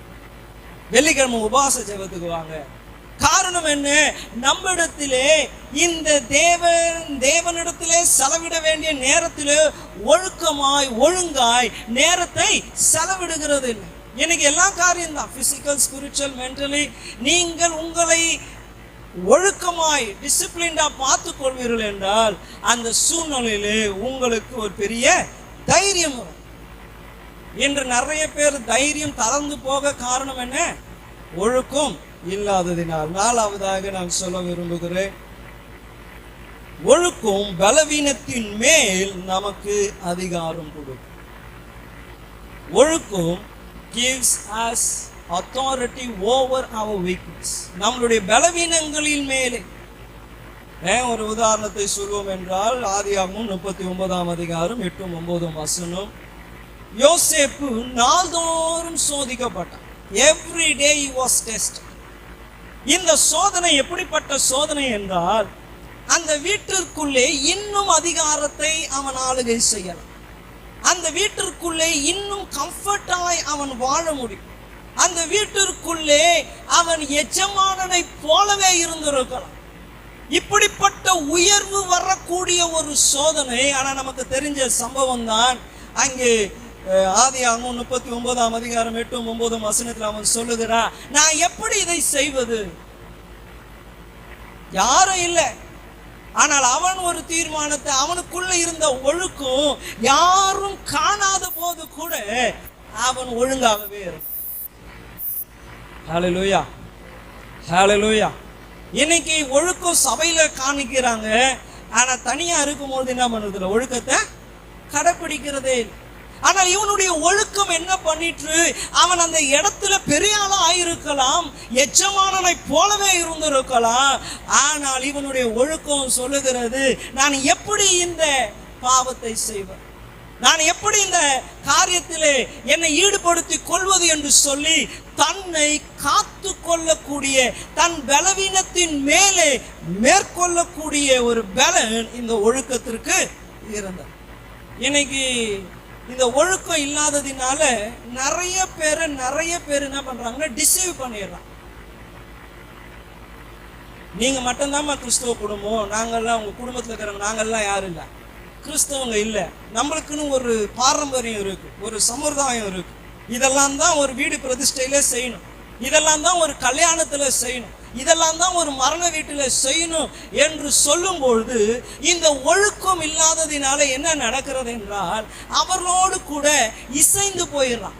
வெள்ளிக்கிழமை உபவாச ஜெபத்துக்கு வாங்க. காரணம் என்ன, நம்மிடத்திலே இந்த தேவனிடத்திலே செலவிட வேண்டிய நேரத்திலே ஒழுக்கமாய் ஒழுங்காய் நேரத்தை செலவிடுகிறது இல்லை. எனக்கு எல்லா காரியம் தான், பிசிக்கல், ஸ்பிரிச்சுவல், மென்டலி. நீங்கள் உங்களை ஒழுக்கமாய் டிசிப்ளின்டா பார்த்து கொள்வீர்கள் என்றால் அந்த சூழ்நிலையிலே உங்களுக்கு ஒரு பெரிய தைரியம் வரும். இன்று நிறைய பேர் தைரியம் தளர்ந்து போக காரணம் என்ன? ஒழுக்கம் இல்லாததினால். நாலாவதாக நான் சொல்ல விரும்புகிறேன், ஒழுக்கம் பலவீனத்தின் மேல் நமக்கு அதிகாரம் கொடுக்கும். ஒழுக்கம் gives us authority over our weakness. நம்மளுடைய பலவீனங்களின் மேலே. ஒரு உதாரணத்தை சொல்வோம் என்றால் ஆதியாகமம் 39ஆம் அதிகாரம் 8-9 வசனம். யோசேப்பு நாள்தோறும் சோதிக்கப்பட்டான். Every day he was tested. இந்த சோதனை எப்படிப்பட்ட சோதனை என்றால், அந்த வீட்டிற்குள்ளே இன்னும் அதிகாரத்தை அவன் ஆளுகை செய்யலாம். அந்த வீட்டிற்குள்ளே இன்னும் கம்ஃபர்டாய் அவன் வாழ முடியும். அந்த வீட்டிற்குள்ளே அவன் எஜமானனை போலவே இருந்திருக்கலாம். இப்படிப்பட்ட உயர்வு வரக்கூடிய ஒரு சோதனை. ஆனால் நமக்கு தெரிஞ்ச சம்பவம் தான் அங்கே ஆதியாகமம் 39ஆம் அதிகாரம் 8-9 வசனத்தில் அவன் சொல்லுகிறான், நான் எப்படி இதை செய்வது? யாரும் இல்லை. ஆனால் அவன் ஒரு தீர்மானத்தை, அவனுக்குள்ள இருந்த ஒழுக்கம் யாரும் காணாத போது கூட அவன் ஒழுங்காகவே இருக்கும். ஹல்லேலூயா, ஹல்லேலூயா. இன்னைக்கு ஒழுக்கம் சபையில காணிக்கிறாங்க, ஆனா தனியா இருக்கும்போது என்ன பண்ணுறதில்ல, ஒழுக்கத்தை கடைப்பிடிக்கிறதே. ஆனால் இவனுடைய ஒழுக்கம் என்ன பண்ணிட்டு, அவன் அந்த இடத்துல பெரிய ஆளா ஆயிருக்கலாம், எஜமானனை போலவே இருந்திருக்கலாம். ஆனால் இவனுடைய ஒழுக்கம் சொல்லுகிறது, நான் எப்படி இந்த பாவத்தை செய்வேன், நான் எப்படி இந்த காரியத்திலே என்னை ஈடுபடுத்திக் கொள்வது என்று சொல்லி தன்னை காத்து கொள்ளக்கூடிய, தன் பலவீனத்தின் மேலே மேற்கொள்ளக்கூடிய ஒரு பலன் இந்த ஒழுக்கத்திற்கு இருந்தார். இன்னைக்கு இந்த ஒழுக்கம் இல்லாததினால நிறைய பேர் என்ன பண்றாங்கன்னா, டிசைவ் பண்ணிடுறாங்க. நீங்க மட்டும்தாம்மா கிறிஸ்தவ குடும்பம், நாங்கள்லாம் உங்க குடும்பத்தில் இருக்கிறவங்க நாங்கள்லாம் யாரும் இல்லை, கிறிஸ்தவங்க இல்லை, நம்மளுக்குன்னு ஒரு பாரம்பரியம் இருக்கு, ஒரு சம்பிரதாயம் இருக்கு. இதெல்லாம் தான் ஒரு வீடு பிரதிஷ்டையில செய்யணும், இதெல்லாம் தான் ஒரு கல்யாணத்துல செய்யணும், இதெல்லாம் தான் ஒரு மரண வீட்டில் செய்யணும் என்று சொல்லும் பொழுது இந்த ஒழுக்கம் இல்லாததினால என்ன நடக்கிறது என்றால், அவர்களோடு கூட இசைந்து போயிடறான்.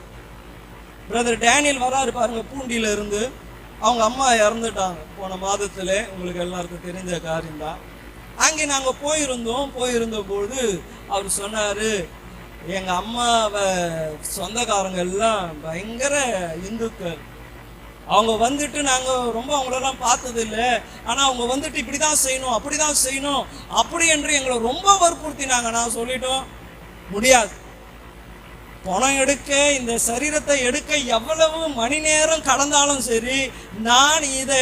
பிரதர் டேனியல் வராரு பாருங்க, பூண்டியில இருந்து. அவங்க அம்மா இறந்துட்டாங்க போன மாதத்துல, உங்களுக்கு எல்லாருக்கும் தெரிஞ்ச காரியம்தான். அங்கே நாங்கள் போயிருந்த பொழுது அவர் சொன்னாரு, எங்க அம்மாவை சொந்தக்காரங்க எல்லாம் பயங்கர இந்துக்கள், அவங்க வந்துட்டு நாங்கள் ரொம்ப அவங்களெல்லாம் பார்த்தது இல்லை, ஆனால் அவங்க வந்துட்டு இப்படி தான் செய்யணும், அப்படி தான் செய்யணும், அப்படி என்று எங்களை ரொம்ப வற்புறுத்தினாங்க. நான் சொல்லிட்டோம், முடியாது. பணம் எடுக்க, இந்த சரீரத்தை எடுக்க எவ்வளவு மணி நேரம் கடந்தாலும் சரி, நான் இதை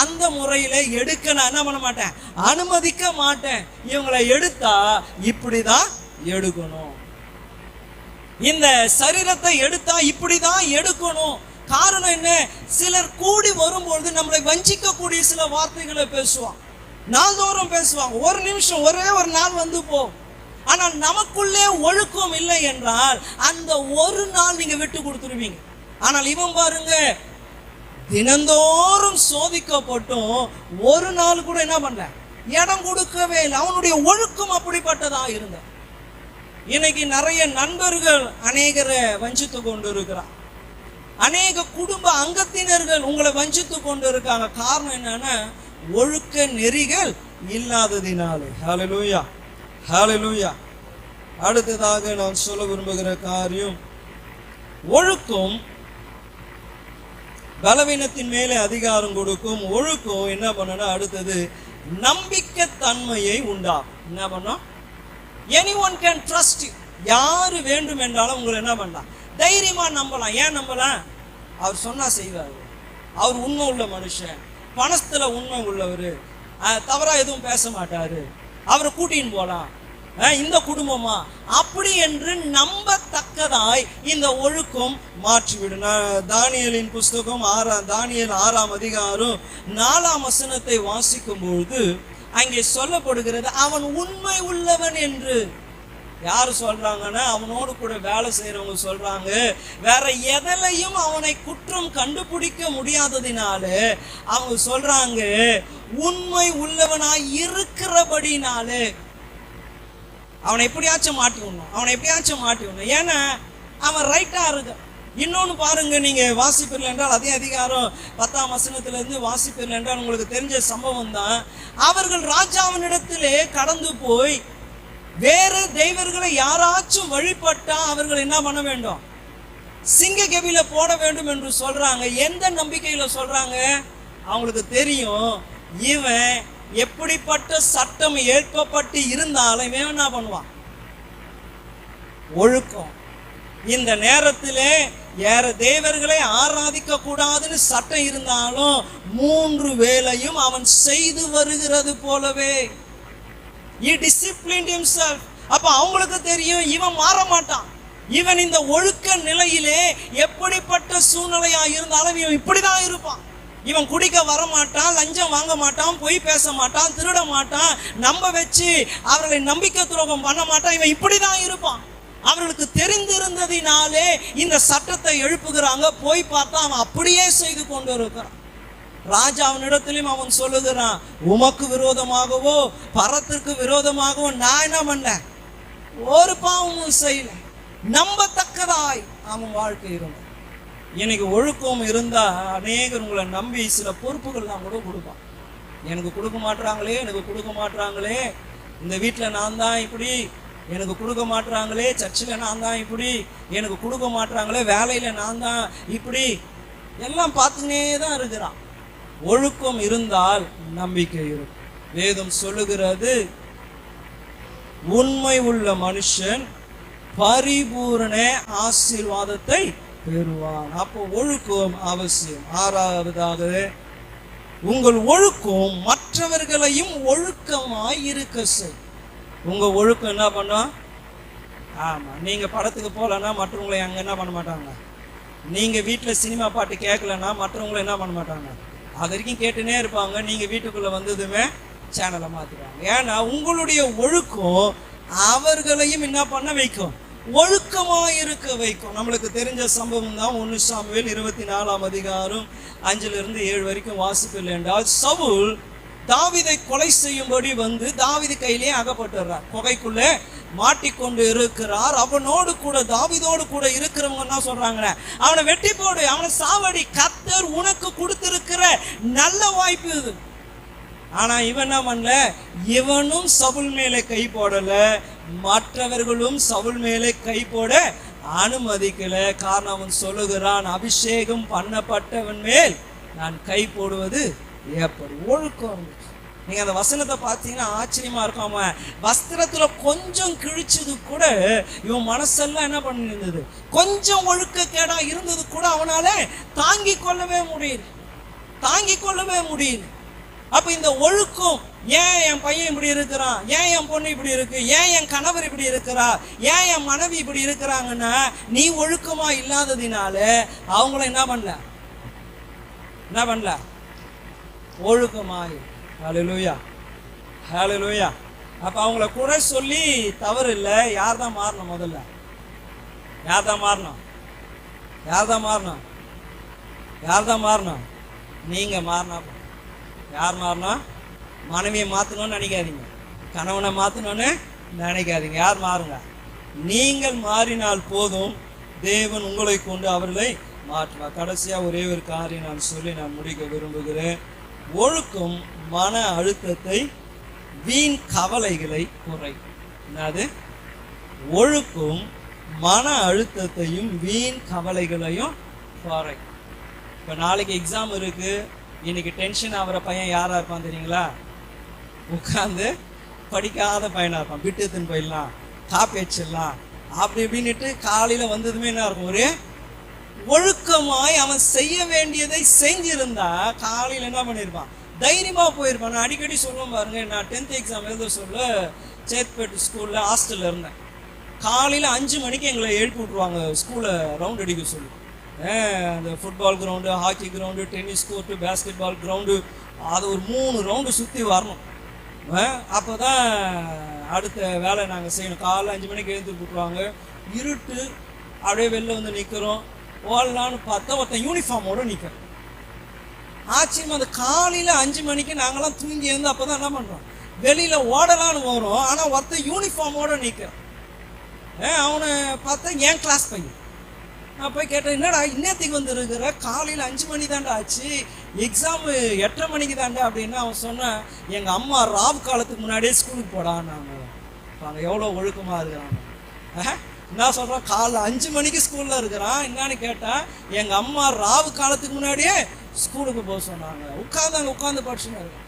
அந்த முறையில் எடுக்க நான் என்ன பண்ண மாட்டேன், அனுமதிக்க மாட்டேன். இவங்களை எடுத்தா இப்படி தான் எடுக்கணும், இந்த சரீரத்தை எடுத்தா இப்படி தான் எடுக்கணும். காரணம் என்ன? சிலர் கூடி வரும்பொழுது நம்மளை வஞ்சிக்கக்கூடிய சில வார்த்தைகளை பேசுவாங்க, நாள்தோறும் பேசுவாங்க. ஒரு நிமிஷம், ஒரே ஒரு நாள் வந்து போ. ஆனால் நமக்குள்ளே ஒழுக்கம் இல்லை என்றால் அந்த ஒரு நாள் நீங்க விட்டு கொடுத்துருவீங்க. ஆனால் இவன் பாருங்க, தினந்தோறும் சோதிக்கப்பட்டும் ஒரு நாள் கூட என்ன பண்ண, இடம் கொடுக்கவே இல்லை. அவனுடைய ஒழுக்கம் அப்படிப்பட்டதா இருந்த. இன்னைக்கு நிறைய நண்பர்கள் அநேகரை வஞ்சித்து கொண்டு இருக்கிறார், அநேக குடும்ப அங்கத்தினர்கள் உங்களை வஞ்சித்து கொண்டு இருக்காங்க. காரணம் என்னன்னா, ஒழுக்க நெறிகள் இல்லாததினாலே. ஹல்லேலூயா, ஹல்லேலூயா. அடுத்ததாக நான் சொல்ல விரும்புகிற காரியம், ஒழுக்கம் பலவீனத்தின் மேலே அதிகாரம் கொடுக்கும். ஒழுக்கம் என்ன பண்ணனா, அடுத்தது நம்பிக்கை தன்மையை உண்டாகும். என்ன பண்ணோம்? anyone can trust you. யாரு வேண்டும் என்றாலும் உங்களை என்ன பண்ணலாம், தைரியமா நம்பலாம். ஏன் நம்பலாம்? அவர் சொன்னா செய்வார். அவர் உண்மை உள்ள மனுஷன், பணத்துல உண்மை உள்ளவர், தவறா எதுவும் பேச மாட்டாரு, அவரை கூட்டின்னு போலாம். இந்த குடும்பமா அப்படி என்று நம்பத்தக்கதாய் இந்த ஒழுக்கம் மாற்றிவிடும். தானியேலின் புஸ்தகம் தானியேல் 6ஆம் அதிகாரம் 4ஆம் வசனத்தை வாசிக்கும் பொழுது அங்கே சொல்லப்படுகிறது, அவன் உண்மை உள்ளவன் என்று. யாரு சொல்றாங்கன்னா அவனோடு கூட வேலை செய்யறவங்க சொல்றாங்க. வேற எதிலையும் அவனை குற்றம் கண்டுபிடிக்க முடியாததினால அவங்க சொல்றாங்க, உண்மை உள்ளவனாய் இருக்கிறபடினாலே அவனை எப்படியாச்சும் மாட்டி விடணும். ஏன்னா அவன் ரைட்டா இருக்கு. இன்னொன்னு பாருங்க, நீங்க வாசிப்பீர்கள் என்றால் அதே அதிகாரம் 10ஆம் வசனத்திலிருந்து வாசிப்பீர்கள் என்றால் உங்களுக்கு தெரிஞ்ச சம்பவம் தான். அவர்கள் ராஜாவினிடத்திலே கடந்து போய் வேறு தெய்வர்களை யாராச்சும் வழிபட்டா அவர்கள் என்ன பண்ண வேண்டும்? சிங்க கெபில போட வேண்டும் என்று சொல்றாங்க. எந்த நம்பிக்கையில சொல்றாங்க? அவங்களுக்கு தெரியும் இவன் எப்படிப்பட்ட சட்டம் ஏற்கப்பட்டு இருந்தாலும் இவன் என்ன பண்ணுவான்? ஒழுக்கம். இந்த நேரத்திலே வேற தேவர்களை ஆராதிக்க கூடாதுன்னு சட்டம் இருந்தாலும் 3 வேளையும் அவன் செய்து வருகிறது போலவே he disciplined himself. அப்ப அவங்களுக்கு தெரியும் இவன் மாற மாட்டான். இவன் இந்த ஒழுக்க நிலையிலே எப்படிப்பட்ட சூழ்நிலையா இருந்தாலும் இவன் இப்படிதான் இருப்பான். இவன் குடிக்க வர மாட்டான், லஞ்சம் வாங்க மாட்டான், பொய் பேச மாட்டான், திருட மாட்டான், நம்ப வச்சு அவர்களை நம்பிக்கை துரோகம் பண்ண மாட்டான். இவன் இப்படிதான் இருப்பான். அவர்களுக்கு தெரிந்திருந்ததினாலே இந்த சட்டத்தை எழுப்புகிறாங்க. போய் பார்த்தா அவன் அப்படியே செய்து கொண்டு இருக்கிறான். ராஜாவினிடத்திலும் அவன் சொல்லுகிறான், உமக்கு விரோதமாகவோ பரத்திற்கு விரோதமாகவோ நான் என்ன பண்ணேன்? ஒரு பாவமும் செய்யல. நம்பத்தக்கதாய் அவன் வாழ்க்கை இருந்தது. எனக்கு ஒழுக்கம் இருந்தா அநேகர் உங்களை நம்பி சில பொறுப்புகள்லாம் கூட கொடுப்பான். எனக்கு கொடுக்க மாட்டாங்களே, இந்த வீட்டில் நான் தான் இப்படி, எனக்கு கொடுக்க மாட்டாங்களே, சர்ச்சில் நான் தான் இப்படி, எனக்கு கொடுக்க மாட்டாங்களே, வேலையில் நான் தான் இப்படி, எல்லாம் பார்த்துனே தான் இருக்கிறான். ஒழுக்கம் இருந்தால் நம்பிக்கை இருக்கும். வேதம் சொல்லுகிறது, உண்மை உள்ள மனுஷன் பரிபூரண ஆசீர்வாதத்தை பெறுவான். அப்போ ஒழுக்கம் அவசியம். 6வதாக, உங்கள் ஒழுக்கம் மற்றவர்களையும் ஒழுக்கமாய் இருக்க செய். உங்க ஒழுக்கம் என்ன பண்ணும்? ஆமா, நீங்க படத்துக்கு போகலன்னா மற்றவங்களை அங்க என்ன பண்ண மாட்டாங்க. நீங்க வீட்டுல சினிமா பாட்டு கேட்கலன்னா மற்றவங்களை என்ன பண்ண மாட்டாங்க. அது வரைக்கும் கேட்டுனே இருப்பாங்க. நீங்க வீட்டுக்குள்ள வந்ததுமே சேனலை மாத்திடுவாங்க. ஏன்னா உங்களுடைய ஒழுக்கம் அவர்களையும் என்ன பண்ண வைக்கும்? ஒழுக்கமா இருக்க வைக்கும். நம்மளுக்கு தெரிஞ்ச சம்பவம் தான் 1 சாமுவேல் 24ஆம் அதிகாரம் 5-7 வரைக்கும் வாசிப்பில்லை என்றால், சவுல் தாவீதை கொலை செய்யும்படி வந்து தாவீது கையிலேயே அகப்பட்டுறார். குகைக்குள்ளே மாட்டிக்கொண்டு இருக்கிறார். அவனோடு கூட தாவீதோடு கூட இருக்கிறவங்க என்ன சொல்றாங்க? அவனை வெட்டி போடு, அவனை சாவடி, கர்த்தர் உனக்கு கொடுத்திருக்கிற நல்ல வாய்ப்பு இது. ஆனா இவன் என்ன பண்ணல? இவனும் சவுல் மேலே கை போடல, மற்றவர்களும் சவுல் மேலே கை போட அனுமதிக்கல. காரணம் அவன் சொல்லுகிறான், அபிஷேகம் பண்ணப்பட்டவன் மேல் நான் கை போடுவது எப்படி? ஒழுக்கம். நீங்க அந்த வசனத்தை பார்த்தீங்கன்னா ஆச்சரியமா இருக்கும். அவன் வஸ்திரத்துல கொஞ்சம் கிழிச்சது கூட இவன் மனசெல்லாம் என்ன பண்ணிருந்தது? கொஞ்சம் ஒழுக்க கேடா இருந்தது கூட அவனால தாங்கிக் கொள்ளவே முடியல. அப்ப இந்த ஒழுக்கம், ஏன் என் பையன் இப்படி இருக்கிறான், ஏன் என் பொண்ணு இப்படி இருக்கு, ஏன் என் கணவர் இப்படி இருக்கிறா, ஏன் என் மனைவி இப்படி இருக்கிறாங்கன்னா, நீ ஒழுக்கமா இல்லாததினால அவங்கள என்ன பண்ணல? ஒழுக்கமாய். ஹல்லேலூயா, ஹல்லேலூயா. அப்ப அவங்கள குறை சொல்லி தவறு இல்லை. யார் தான் மாறணும்? முதல்ல யார் தான் மாறணும்? நீங்க மாறினா. யார் மாறினா? மனைவியை மாற்றணும்னு நினைக்காதீங்க, கணவனை மாற்றணும்னு நினைக்காதீங்க. யார் மாறுங்க? நீங்கள் மாறினால் போதும், தேவன் உங்களை கொண்டு அவர்களை மாற்றுவார். கடைசியா ஒரே ஒரு காரியம் நான் சொல்லி நான் முடிக்க விரும்புகிறேன். ஒழுக்கம் மன அழுத்தத்தை, வீண் கவலைகளை குறைக்கும். என்னது? ஒழுக்கம் மன அழுத்தத்தையும் வீண் கவலைகளையும் குறைக்கும். இப்போ நாளைக்கு எக்ஸாம் இருக்கு, இன்னைக்கு டென்ஷன் ஆகிற பையன் யாரா இருப்பான் தெரியுங்களா? உட்காந்து படிக்காத பையனா இருப்பான். விட்டுத்துன்னு போயிடலாம், காப்பி வச்சிடலாம், அப்படி இப்படின்னுட்டு காலையில வந்ததுமே என்ன இருக்கும்? ஒரு ஒழுக்கமாய் அவன் செய்ய வேண்டியதை செஞ்சிருந்தா காலையில் என்ன பண்ணியிருப்பான்? தைரியமா போயிருப்பான். நான் அடிக்கடி சொல்லுவேன் பாருங்க, நான் 10th எக்ஸாம் எழுத சொல்ல சேத்பேட் ஸ்கூல்ல ஹாஸ்டல்ல இருந்தேன். காலையில 5 மணிக்கு எங்களை எழுப்பி விட்ருவாங்க ஸ்கூலை ரவுண்ட் அடிக்க சொல்லி. அந்த football ground, hockey ground, tennis court, basketball ground, அது ஒரு 3 ரவுண்டு சுற்றி வரணும். அப்போ தான் அடுத்த வேலை நாங்கள் செய்யணும். காலைல 5 மணிக்கு எழுந்து கூப்பிடுவாங்க, இருட்டு, அப்படியே வெளில வந்து நிற்கிறோம். ஓடலான்னு பார்த்தா ஒருத்தன் யூனிஃபார்மோடு நிற்கிறோம். ஆச்சரியமா, அந்த காலையில் 5 மணிக்கு நாங்களாம் தூங்கி இருந்து அப்போ தான் என்ன பண்ணுறோம், வெளியில் ஓடலான்னு வரும். ஆனால் ஒருத்தன் யூனிஃபார்மோடு நிற்கிறோம். அவனை பார்த்தா என் கிளாஸ் பையன். நான் போய் கேட்டேன், என்னடா இன்னத்துக்கு வந்து இருக்கிற, காலையில் 5 மணி தாண்டா ஆச்சு, எக்ஸாமு 8:30 மணிக்கு தாண்டா அப்படின்னு. அவன் சொன்னான், எங்கள் அம்மா ராவ் காலத்துக்கு முன்னாடியே ஸ்கூலுக்கு போடான்னாங்க. அவங்க எவ்வளோ ஒழுக்கமாக இருக்கிறாங்க. என்ன சொல்கிறான், காலைல 5 மணிக்கு ஸ்கூலில் இருக்கிறான். என்னன்னு கேட்டால், எங்கள் அம்மா ராவ் காலத்துக்கு முன்னாடியே ஸ்கூலுக்கு போக சொன்னாங்க. உட்காந்து படிச்சுன்னு இருக்கான்.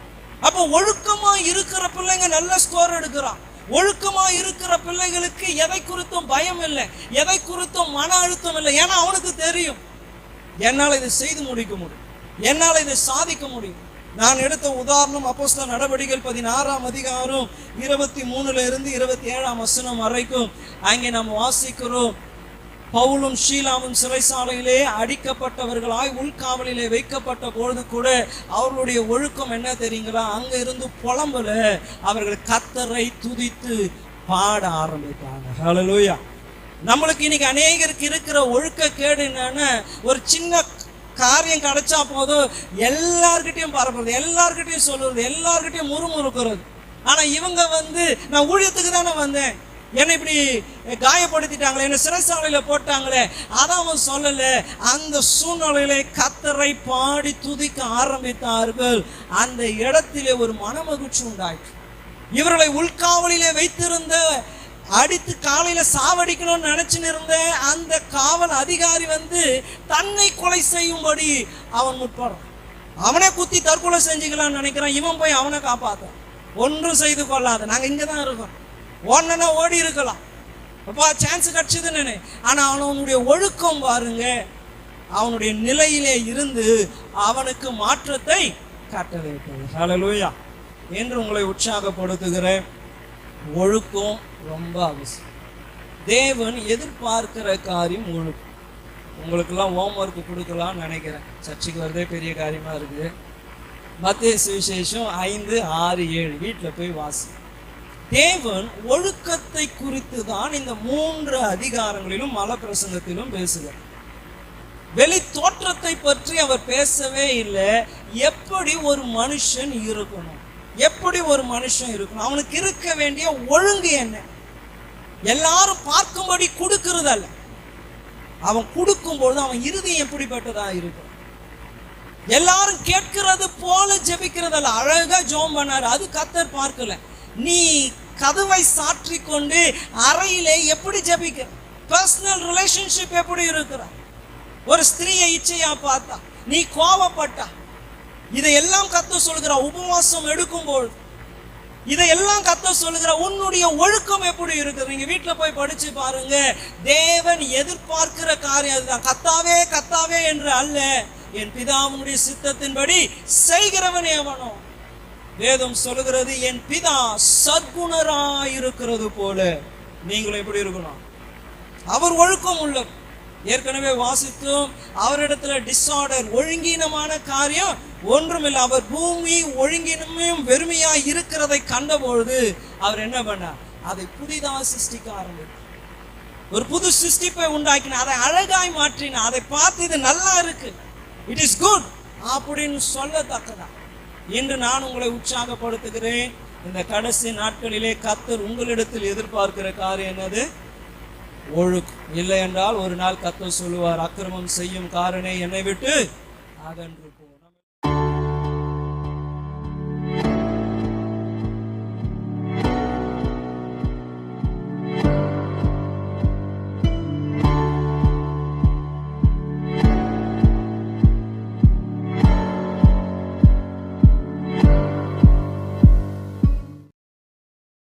அப்போ ஒழுக்கமாக இருக்கிற பிள்ளைங்க நல்ல ஸ்கோர் எடுக்கிறான். ஒழுக்கமா இருக்கிற பிள்ளைகளுக்கு எதை குறித்தும் பயம் இல்லை, எதை குறித்தும் மன அழுத்தம் இல்லை. ஏன்னா அவனுக்கு தெரியும், என்னால் இதை செய்து முடிக்க முடியும், என்னால் இதை சாதிக்க முடியும். நான் எடுத்த உதாரணம் அப்போஸ்தலர் நடவடிக்கைகள் 16ஆம் அதிகாரம் 23 இருந்து 27ஆம் வசனம் வரைக்கும். அங்கே நாம் வாசிக்கிறோம், பவுலும் ஷீலாவும் சிறைசாலையிலே அடிக்கப்பட்டவர்களாய் உள்காவலிலே வைக்கப்பட்ட பொழுது கூட அவர்களுடைய ஒழுக்கம் என்ன தெரியுங்களா, அங்க இருந்து புலம்பல, அவர்கள் கர்த்தரை துதித்து பாட ஆரம்பித்தாங்க. ஹல்லேலூயா. நம்மளுக்கு இன்னைக்கு அநேகருக்கு இருக்கிற ஒழுக்க கேடு என்னன்னா, ஒரு சின்ன காரியம் கிடைச்சா போதும் எல்லார்கிட்டையும் பரப்புறது, எல்லார்கிட்டையும் சொல்லுறது, எல்லார்கிட்டையும் முறுமுறுக்கிறது. ஆனா இவங்க நான் ஊழியத்துக்கு தானே வந்தேன், என்னை இப்படி காயப்படுத்திட்டாங்களே, என்னை சிறைசாலையில போட்டாங்களே, அதான் அவன் சொல்லல. அந்த சூழ்நிலையிலே கர்த்தரை பாடி துதிக்க ஆரம்பித்தார்கள். அந்த இடத்திலே ஒரு மனமகிழ்ச்சி உண்டாயிற்று. இவர்களை உள்காவலிலே வைத்திருந்த, அடித்து காலையில சாவடிக்கணும்னு நினைச்சுன்னு இருந்த அந்த காவல் அதிகாரி தன்னை கொலை செய்யும்படி அவன் முற்படுறான். அவனே குத்தி தற்கொலை செஞ்சுக்கலாம்னு நினைக்கிறான். இவன் போய் அவனை காப்பாத்த, ஒன்றும் செய்து கொள்ளாத, நாங்க இங்கதான் இருக்கோம், ஓடனா ஓடி இருக்கலாம், அப்பா சான்ஸ் கிடைச்சதுன்னு. ஆனா அவனுடைய ஒழுக்கம் பாருங்க, அவனுடைய நிலையிலே இருந்து அவனுக்கு மாற்றத்தை கட்டளையிட்டது. ஹல்லேலூயா என்று உங்களை உற்சாகப்படுத்துகிறேன். ஒழுக்கம் ரொம்ப அவசியம். தேவன் எதிர்பார்க்கிற காரியம் ஒழுக்கம். உங்களுக்கெல்லாம் ஹோம்ஒர்க் கொடுக்கலாம்னு நினைக்கிறேன், சர்ச்சுக்கு வரதே பெரிய காரியமா இருக்குது. மத்தேயு சுவிசேஷம் 5, 6, 7 வீட்டில் போய் வாசி. தேவன் ஒழுக்கத்தை குறித்து தான் இந்த 3 அதிகாரங்களிலும் மல பிரசங்கத்திலும் பேசுகிறார். வெளி தோற்றத்தை பற்றி அவர் பேசவே இல்லை. எப்படி ஒரு மனுஷன் இருக்கணும், எப்படி ஒரு மனுஷன் இருக்கணும், அவனுக்கு இருக்க வேண்டிய ஒழுங்கு என்ன, எல்லாரும் பார்க்கும்படி கொடுக்கிறது அல்ல, அவன் கொடுக்கும்பொழுது அவன் இருதயம் எப்படிப்பட்டதா இருக்கும், எல்லாரும் கேட்கிறது போல ஜெபிக்கிறது அல்ல. அழகா ஜெபம் பண்ணாரு, அது கர்த்தர் பார்க்கல. நீ கதவை சாற்றி கொண்டு அறையிலே எப்படி ஜெபிக்கிற, பர்சனல் ரிலேஷன்ஷிப் எப்படி இருக்கிற, ஒரு ஸ்திரீயை இச்சையா பார்த்தா, நீ கோபப்பட்டா, இதையெல்லாம் கர்த்தர் சொல்லுகிற. உபவாசம் எடுக்கும்போது இதையெல்லாம் கர்த்தர் சொல்லுகிற. உன்னுடைய ஒழுக்கம் எப்படி இருக்குது, நீங்க வீட்டுல போய் படிச்சு பாருங்க. தேவன் எதிர்பார்க்கிற காரியம் அதுதான். கர்த்தாவே கர்த்தாவே என்று அல்ல, என் பிதாவுடைய சித்தத்தின்படி செய்கிறவன் எவனோ. வேதம் சொல்லுகிறது, என் பிதா சத்குணராயிருக்கிறது போல நீங்களும் எப்படி இருக்கணும், அவர் ஒழுக்கம் உள்ளவர். ஏற்கனவே வாசித்தோம், அவரிடத்துல டிஸார்டர், ஒழுங்கீனமான காரியம் ஒன்றுமில்லை. அவர் பூமி ஒழுங்கினமும் வெறுமையா இருக்கிறதை கண்டபொழுது அவர் என்ன பண்ணார், அதை புதிதாக சிருஷ்டிக்க ஆரம்பித்தார். ஒரு புது சிருஷ்டிப்பை உண்டாக்கினார், அதை அழகாய் மாற்றினார். அதை பார்த்து இது நல்லா இருக்கு, இட் இஸ் குட் அப்படின்னு சொல்லத்தக்கதா என்று நான் உங்களை உற்சாகப்படுத்துகிறேன். இந்த கடைசி நாட்களிலே கர்த்தர் உங்களிடத்தில் எதிர்பார்க்கிற காரியம் என்னது, ஒழுக்கம். இல்லை என்றால் ஒரு நாள் கர்த்தர் சொல்லுவார், அக்கிரமம் செய்யும் காரனே என்னை விட்டு அகன்று